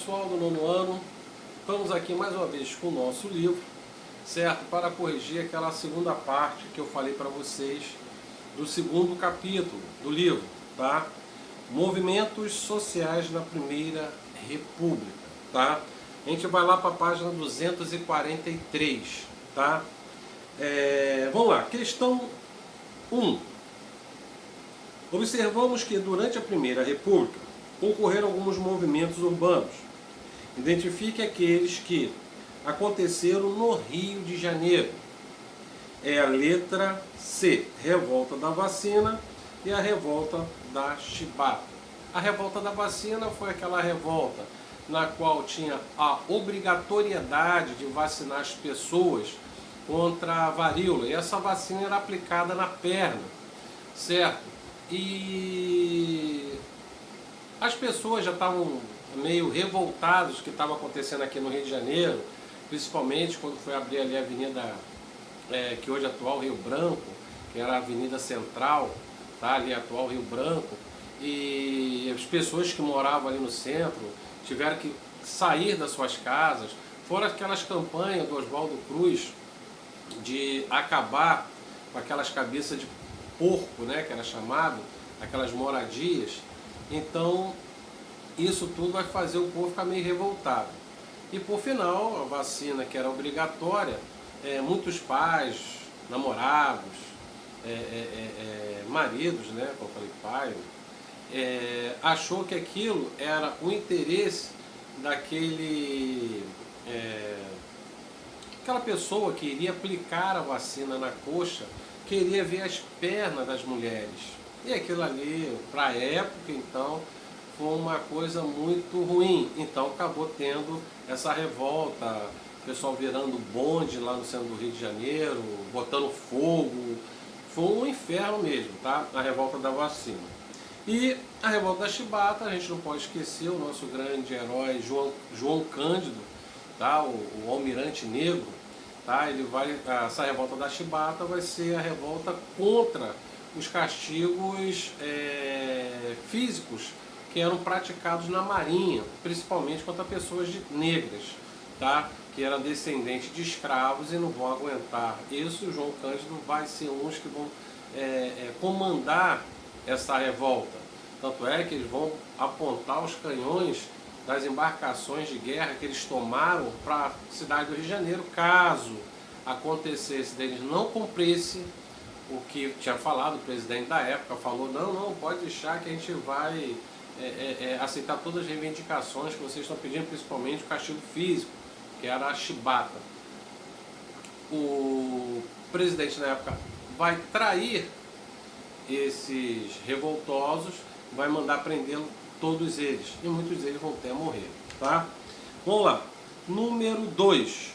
pessoal do nono ano, estamos aqui mais uma vez com o nosso livro, certo? Para corrigir aquela segunda parte que eu falei para vocês do segundo capítulo do livro, tá? Movimentos sociais na Primeira República, tá? A gente vai lá para a página 243, tá? Vamos lá, questão 1. Observamos que durante a Primeira República ocorreram alguns movimentos urbanos. Identifique aqueles que aconteceram no Rio de Janeiro. É a letra C, revolta da vacina e a revolta da chibata. A revolta da vacina foi aquela revolta na qual tinha a obrigatoriedade de vacinar as pessoas contra a varíola. E essa vacina era aplicada na perna, certo? E as pessoas já estavam meio revoltadas com o que estava acontecendo aqui no Rio de Janeiro, principalmente quando foi abrir ali a avenida que hoje é atual Rio Branco, que era a Avenida Central, tá? Ali atual Rio Branco, e as pessoas que moravam ali no centro tiveram que sair das suas casas, fora aquelas campanhas do Oswaldo Cruz de acabar com aquelas cabeças de porco, né, que era chamado, aquelas moradias. Então isso tudo vai fazer o povo ficar meio revoltado. E por final, a vacina que era obrigatória, muitos pais, namorados, maridos, né, como eu falei, pai, achou que aquilo era o interesse aquela pessoa que iria aplicar a vacina na coxa, queria ver as pernas das mulheres. E aquilo ali, para a época, então, foi uma coisa muito ruim. Então acabou tendo essa revolta, o pessoal virando bonde lá no centro do Rio de Janeiro, botando fogo. Foi um inferno mesmo, tá? A revolta da vacina. E a revolta da chibata, a gente não pode esquecer o nosso grande herói João Cândido, tá? O almirante negro, tá? Essa revolta da chibata vai ser a revolta contra os castigos físicos que eram praticados na marinha, principalmente contra pessoas negras, tá? Que eram descendentes de escravos e não vão aguentar isso. O João Cândido vai ser uns que vão comandar essa revolta. Tanto é que eles vão apontar os canhões das embarcações de guerra que eles tomaram para a cidade do Rio de Janeiro, caso acontecesse deles não cumprisse o que tinha falado. O presidente da época falou: não, pode deixar que a gente vai aceitar todas as reivindicações que vocês estão pedindo, principalmente o castigo físico, que era a chibata. O presidente na época vai trair esses revoltosos, vai mandar prender todos eles, e muitos deles vão até morrer, tá? Vamos lá. Número 2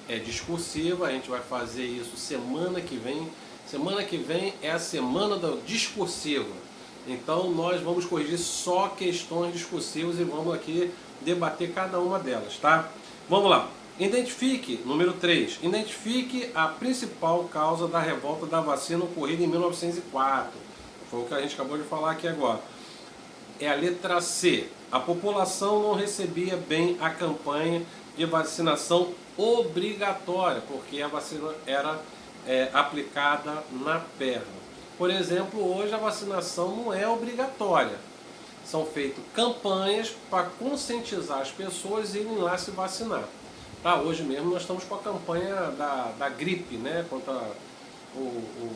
é discursiva, a gente vai fazer isso semana que vem. Semana que vem é a semana da discursiva. Então nós vamos corrigir só questões discursivas e vamos aqui debater cada uma delas, tá? Vamos lá. Identifique, número 3, identifique a principal causa da revolta da vacina ocorrida em 1904. Foi o que a gente acabou de falar aqui agora. É a letra C. A população não recebia bem a campanha de vacinação obrigatória, porque a vacina era aplicada na perna. Por exemplo, hoje a vacinação não é obrigatória. São feitas campanhas para conscientizar as pessoas a irem lá se vacinar. Tá? Hoje mesmo nós estamos com a campanha da gripe, né? Contra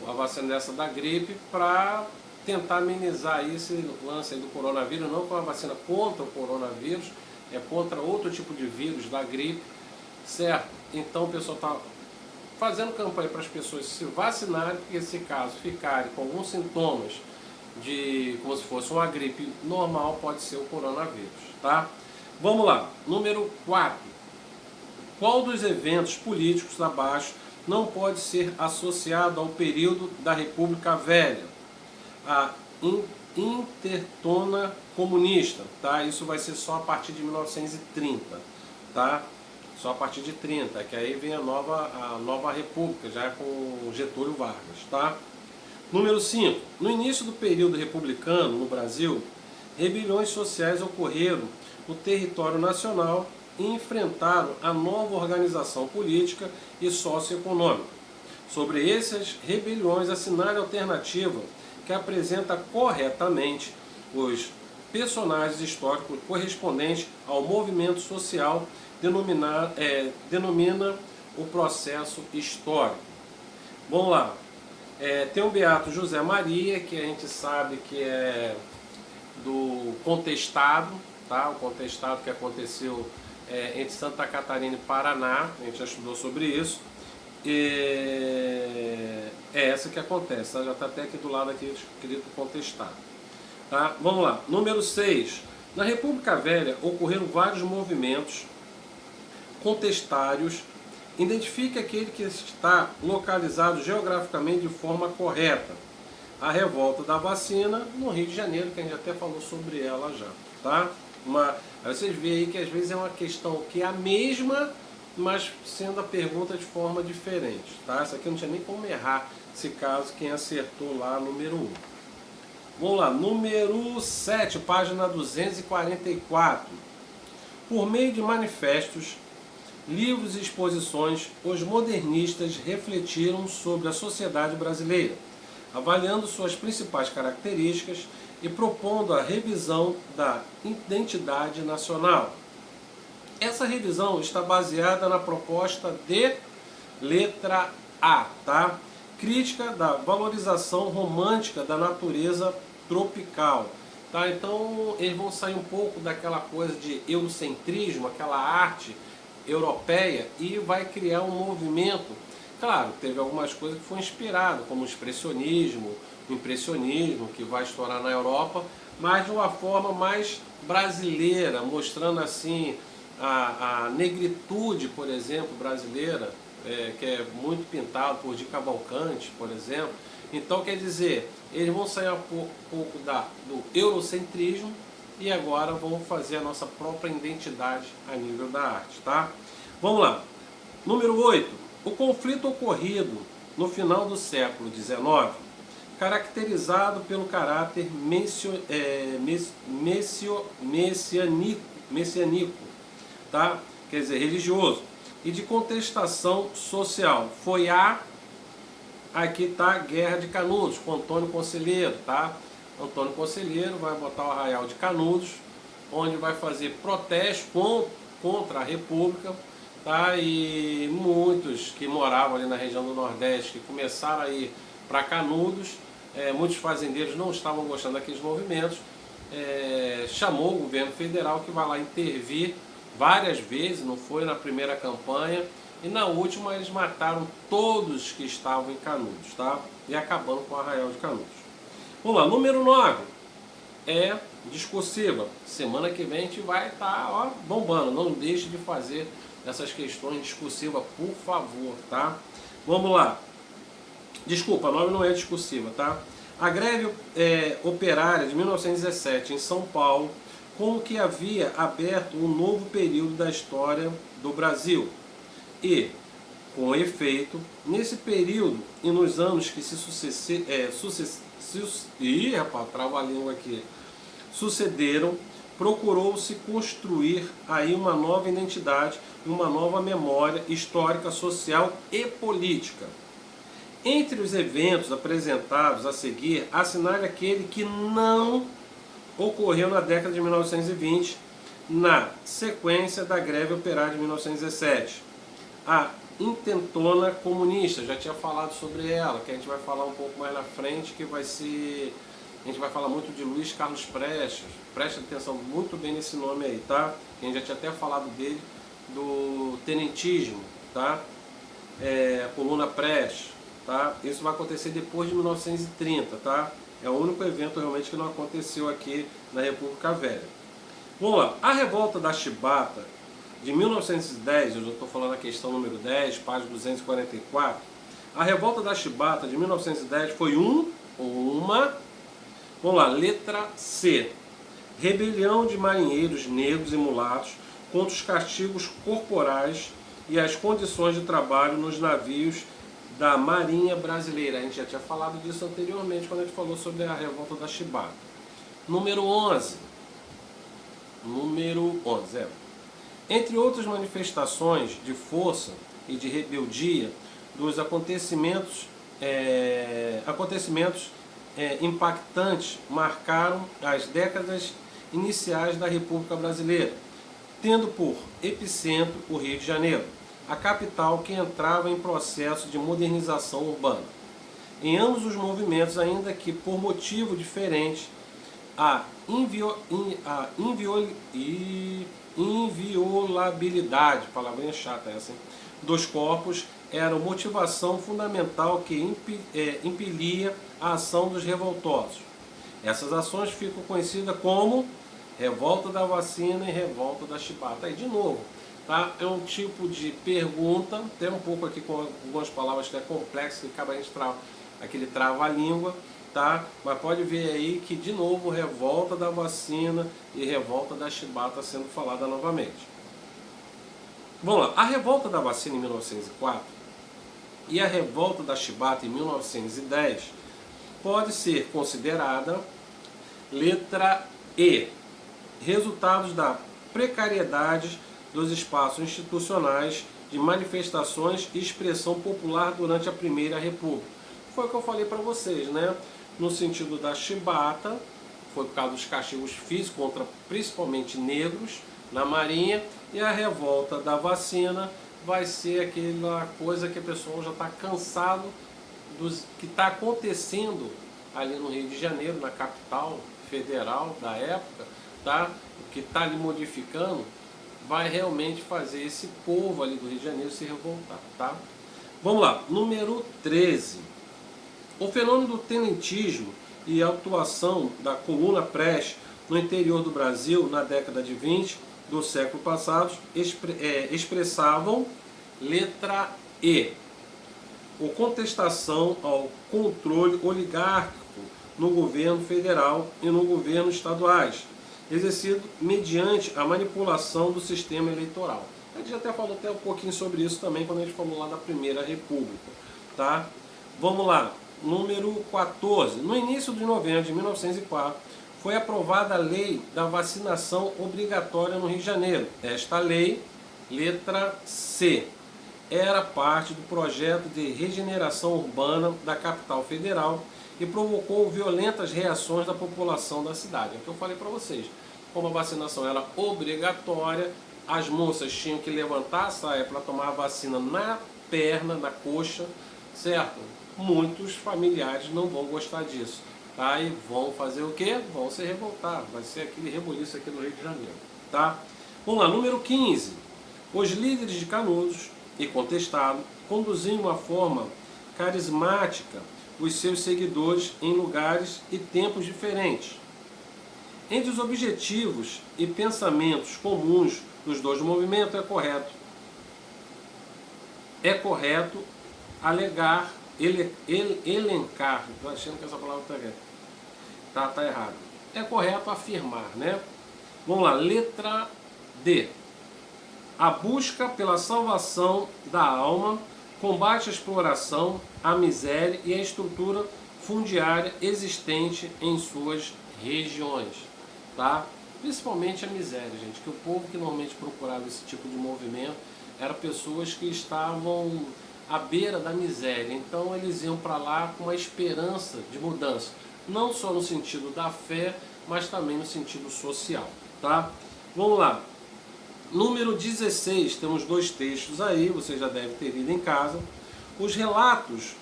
a vacina dessa da gripe, para tentar amenizar esse lance aí do coronavírus. Não com a vacina contra o coronavírus, é contra outro tipo de vírus da gripe, certo? Então o pessoal está fazendo campanha para as pessoas se vacinarem, porque se caso ficarem com alguns sintomas como se fosse uma gripe normal, pode ser o coronavírus, tá? Vamos lá, número 4. Qual dos eventos políticos abaixo não pode ser associado ao período da República Velha? A intertona comunista, tá? Isso vai ser só a partir de 1930, tá? Só a partir de 30, que aí vem a nova república, já com Getúlio Vargas, tá? Número 5. No início do período republicano no Brasil, rebeliões sociais ocorreram no território nacional e enfrentaram a nova organização política e socioeconômica. Sobre essas rebeliões, assinale a alternativa que apresenta corretamente os personagens históricos correspondentes ao movimento social, denomina o processo histórico. Vamos lá. Tem o Beato José Maria, que a gente sabe que é do contestado, tá? O contestado que aconteceu entre Santa Catarina e Paraná, a gente já estudou sobre isso. É essa que acontece, tá? Já está até aqui do lado aqui escrito contestado. Tá? Vamos lá. Número 6. Na República Velha ocorreram vários movimentos contestários. Identifique aquele que está localizado geograficamente de forma correta. A revolta da vacina no Rio de Janeiro, que a gente até falou sobre ela já. Tá? Aí vocês veem aí que às vezes é uma questão que é a mesma, mas sendo a pergunta de forma diferente. Tá? Essa aqui não tinha nem como errar, se caso quem acertou lá, número 1. Vamos lá, número 7, página 244. Por meio de manifestos, livros e exposições, os modernistas refletiram sobre a sociedade brasileira, avaliando suas principais características e propondo a revisão da identidade nacional. Essa revisão está baseada na proposta de letra A, tá? Crítica da valorização romântica da natureza tropical. Tá? Então eles vão sair um pouco daquela coisa de eurocentrismo, aquela arte europeia, e vai criar um movimento. Claro, teve algumas coisas que foram inspiradas, como o expressionismo, o impressionismo, que vai estourar na Europa, mas de uma forma mais brasileira, mostrando assim a negritude, por exemplo, brasileira, que é muito pintado por Di Cavalcanti, por exemplo. Então, quer dizer, eles vão sair um pouco do eurocentrismo e agora vão fazer a nossa própria identidade a nível da arte, tá? Vamos lá. Número 8. O conflito ocorrido no final do século XIX, caracterizado pelo caráter messiânico, tá? Quer dizer, religioso, e de contestação social. Foi aqui está a Guerra de Canudos, com Antônio Conselheiro, tá? Antônio Conselheiro vai botar o Arraial de Canudos, onde vai fazer protesto contra a República, tá? E muitos que moravam ali na região do Nordeste, que começaram a ir para Canudos, muitos fazendeiros não estavam gostando daqueles movimentos, chamou o governo federal, que vai lá intervir várias vezes, não foi na primeira campanha, e na última eles mataram todos que estavam em Canudos, tá? E acabando com o Arraial de Canudos. Vamos lá, número 9 é discursiva. Semana que vem a gente vai estar bombando, não deixe de fazer essas questões discursivas, por favor, tá? Vamos lá. Desculpa, a 9 não é discursiva, tá? A greve operária de 1917 em São Paulo, como que havia aberto um novo período da história do Brasil. E, com efeito, nesse período e nos anos que sucederam, procurou-se construir aí uma nova identidade, uma nova memória histórica, social e política. Entre os eventos apresentados a seguir, assinale aquele que não ocorreu na década de 1920, na sequência da greve operária de 1917. A intentona comunista, já tinha falado sobre ela, que a gente vai falar um pouco mais na frente, que vai ser... A gente vai falar muito de Luiz Carlos Prestes. Preste atenção muito bem nesse nome aí, tá? Que a gente já tinha até falado dele, do tenentismo, tá? Coluna Prestes, tá? Isso vai acontecer depois de 1930, tá? É o único evento realmente que não aconteceu aqui na República Velha. Vamos lá. A revolta da Chibata de 1910, eu já estou falando a questão número 10, página 244. A revolta da Chibata de 1910 foi uma... Vamos lá, letra C. Rebelião de marinheiros negros e mulatos contra os castigos corporais e as condições de trabalho nos navios da Marinha Brasileira. A gente já tinha falado disso anteriormente, quando a gente falou sobre a revolta da Chibata. Número 11. número 11. Entre outras manifestações de força e de rebeldia dos acontecimentos impactantes marcaram as décadas iniciais da República Brasileira, tendo por epicentro o Rio de Janeiro, a capital que entrava em processo de modernização urbana. Em ambos os movimentos, ainda que por motivo diferente, a inviolabilidade, palavrinha chata essa, hein, dos corpos era a motivação fundamental que impelia a ação dos revoltosos. Essas ações ficam conhecidas como revolta da vacina e revolta da chibata. Aí, de novo, tá? É um tipo de pergunta, até um pouco aqui com algumas palavras que é complexo, que acaba a gente aquele trava-língua, tá? Mas pode ver aí que, de novo, revolta da vacina e revolta da chibata sendo falada novamente. Vamos lá, a revolta da vacina em 1904 e a revolta da chibata em 1910 pode ser considerada letra E, resultados da precariedade dos espaços institucionais de manifestações e expressão popular durante a Primeira República. Foi o que eu falei para vocês, né? No sentido da chibata, foi por causa dos castigos físicos contra principalmente negros na Marinha, e a revolta da vacina vai ser aquela coisa que a pessoa já está cansado dos que está acontecendo ali no Rio de Janeiro, na capital federal da época, tá? O que está ali modificando vai realmente fazer esse povo ali do Rio de Janeiro se revoltar, tá? Vamos lá, número 13. O fenômeno do tenentismo e a atuação da coluna Prestes no interior do Brasil na década de 20 do século passado expressavam letra E, a contestação ao controle oligárquico no governo federal e no governo estaduais, exercido mediante a manipulação do sistema eleitoral. A gente até falou até um pouquinho sobre isso também quando a gente falou lá da Primeira República, tá? Vamos lá, número 14. No início de novembro de 1904, foi aprovada a lei da vacinação obrigatória no Rio de Janeiro. Esta lei, letra C, era parte do projeto de regeneração urbana da capital federal e provocou violentas reações da população da cidade. É o que eu falei para vocês. Como a vacinação era obrigatória, as moças tinham que levantar a saia para tomar a vacina na perna, na coxa, certo? Muitos familiares não vão gostar disso. Tá? E vão fazer o quê? Vão se revoltar. Vai ser aquele rebuliço aqui no Rio de Janeiro. Tá? Vamos lá, número 15. Os líderes de Canudos e Contestado conduziam de uma forma carismática os seus seguidores em lugares e tempos diferentes. Entre os objetivos e pensamentos comuns dos dois movimentos é correto alegar, elencar, estou achando que essa palavra tá errada. É correto afirmar, né? Vamos lá, letra D. A busca pela salvação da alma, combate à exploração, à miséria e à estrutura fundiária existente em suas regiões, tá? Principalmente a miséria, gente, que o povo que normalmente procurava esse tipo de movimento eram pessoas que estavam à beira da miséria, então eles iam para lá com uma esperança de mudança, não só no sentido da fé, mas também no sentido social, tá? Vamos lá. Número 16, temos dois textos aí, você já deve ter lido em casa. Os relatos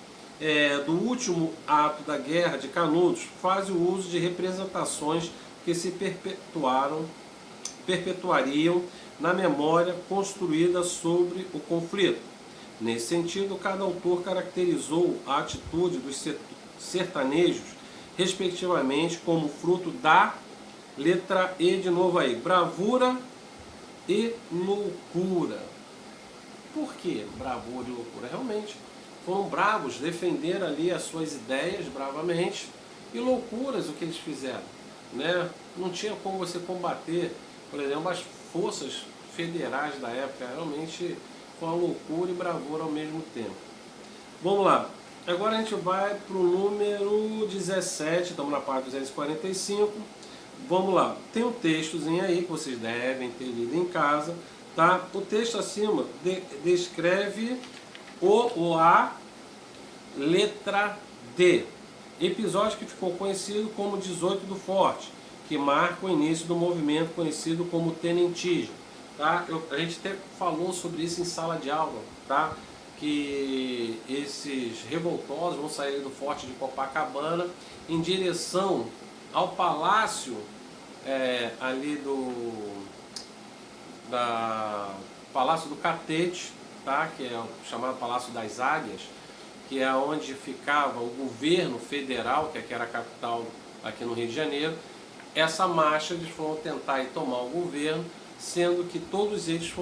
do último ato da Guerra de Canudos fazem o uso de representações que se perpetuariam na memória construída sobre o conflito. Nesse sentido, cada autor caracterizou a atitude dos sertanejos, respectivamente, como fruto da letra E de novo aí, bravura e loucura. Por que bravura e loucura? Realmente foram bravos, defenderam ali as suas ideias bravamente, e loucuras o que eles fizeram, né? Não tinha como você combater, por exemplo, as forças federais da época. Realmente foi uma loucura e bravura ao mesmo tempo. Vamos lá, agora a gente vai para o número 17, estamos na parte 245. vamos lá. Tem um textozinho aí que vocês devem ter lido em casa, tá? O texto acima descreve a letra D. Episódio que ficou conhecido como 18 do Forte, que marca o início do movimento conhecido como tenentismo. Tá? A gente até falou sobre isso em sala de aula, tá? Que esses revoltosos vão sair do Forte de Copacabana em direção ao palácio ali Palácio do Catete, tá? Que é o chamado Palácio das Águias, que é onde ficava o governo federal, que aqui era a capital aqui no Rio de Janeiro. Essa marcha eles foram tentar ir tomar o governo, sendo que todos eles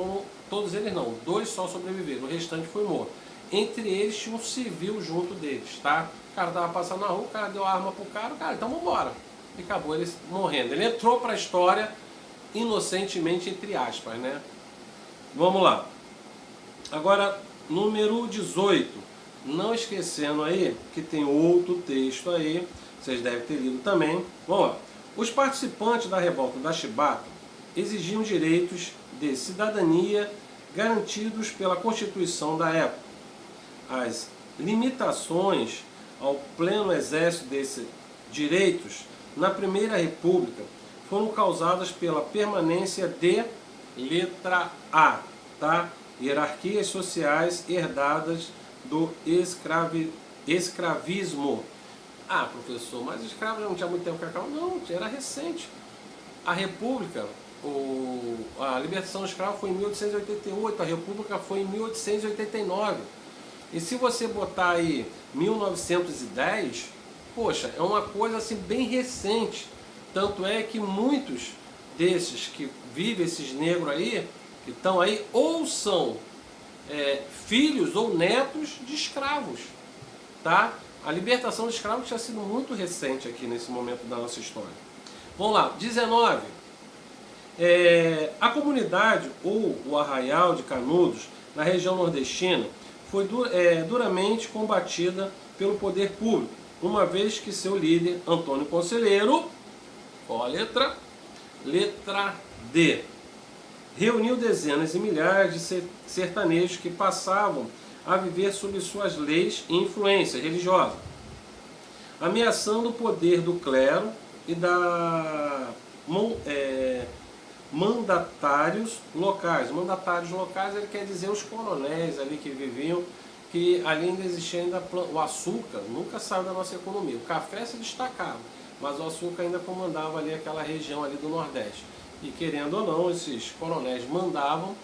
não, 2 só sobreviveram, o restante foi morto. Entre eles tinha um civil junto deles, tá? O cara tava passando na rua, o cara deu a arma pro cara, então vamos embora. E acabou ele morrendo. Ele entrou para a história inocentemente, entre aspas, né? Vamos lá. Agora, número 18. Não esquecendo aí que tem outro texto aí, vocês devem ter lido também. Vamos lá. Os participantes da revolta da Chibata exigiam direitos de cidadania garantidos pela Constituição da época. As limitações ao pleno exército desses direitos na Primeira República foram causadas pela permanência de letra A, tá? Hierarquias sociais herdadas do escravismo. Ah, professor, mas escravo não tinha muito tempo que acabou? Não, era recente. A República, a libertação do escravo foi em 1888, a República foi em 1889. E se você botar aí 1910, poxa, é uma coisa assim bem recente. Tanto é que muitos desses que vivem, esses negros aí, que estão aí, ou são filhos ou netos de escravos, tá? A libertação dos escravos tinha sido muito recente aqui nesse momento da nossa história. Vamos lá, 19. A comunidade ou o arraial de Canudos, na região nordestina, foi duramente combatida pelo poder público, uma vez que seu líder, Antônio Conselheiro, qual a letra? Letra D. Reuniu dezenas e milhares de sertanejos que passavam a viver sob suas leis e influência religiosa, ameaçando o poder do clero e da mandatários locais. Mandatários locais, ele quer dizer os coronéis ali que viviam, que ali ainda existia o açúcar, nunca saiu da nossa economia. O café se destacava, mas o açúcar ainda comandava ali aquela região ali do Nordeste. E querendo ou não, esses coronéis mandavam.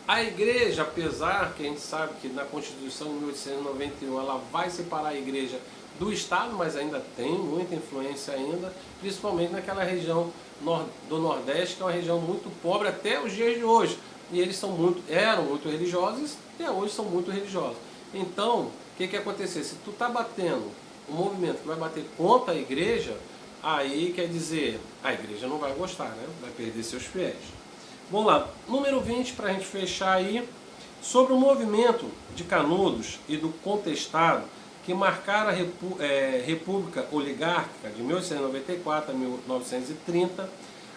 A igreja, apesar que a gente sabe que na Constituição de 1891 ela vai separar a igreja do Estado, mas ainda tem muita influência ainda, principalmente naquela região do Nordeste, que é uma região muito pobre até os dias de hoje. E eles eram muito religiosos e até hoje são muito religiosos. Então, o que acontecer? Se tu está batendo um movimento que vai bater contra a igreja, aí quer dizer, a igreja não vai gostar, né? Vai perder seus fiéis. Vamos lá, número 20 para a gente fechar aí, sobre o movimento de Canudos e do contestado que marcaram a República Oligárquica de 1894 a 1930,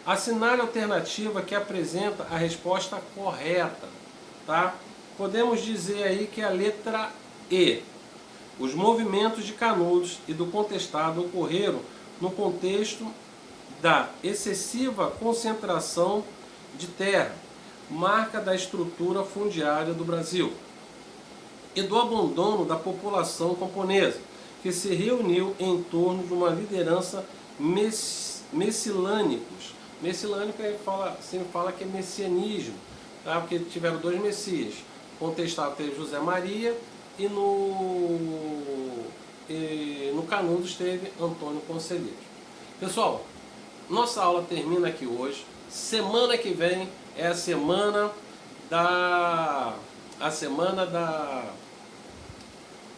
assinale a alternativa que apresenta a resposta correta, tá? Podemos dizer aí que é a letra E. Os movimentos de Canudos e do contestado ocorreram no contexto da excessiva concentração de terra, marca da estrutura fundiária do Brasil, e do abandono da população camponesa, que se reuniu em torno de uma liderança messilânicos. Messilânico sempre fala que é messianismo, tá? Porque tiveram 2 messias. Contestado teve José Maria e no Canudos teve Antônio Conselheiro. Pessoal, nossa aula termina aqui hoje. Semana que vem é a semana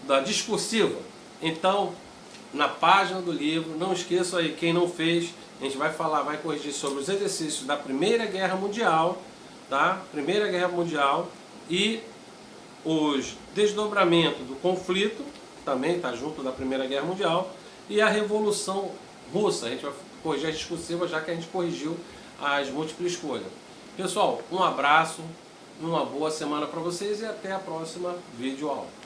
da discursiva. Então, na página do livro, não esqueçam aí, quem não fez, a gente vai corrigir sobre os exercícios da Primeira Guerra Mundial, tá? Primeira Guerra Mundial e os desdobramentos do conflito, também está junto da Primeira Guerra Mundial, e a Revolução Russa. A gente vai corrigir as discursivas, já que a gente corrigiu as múltiplas escolhas. Pessoal, um abraço, uma boa semana para vocês e até a próxima videoaula.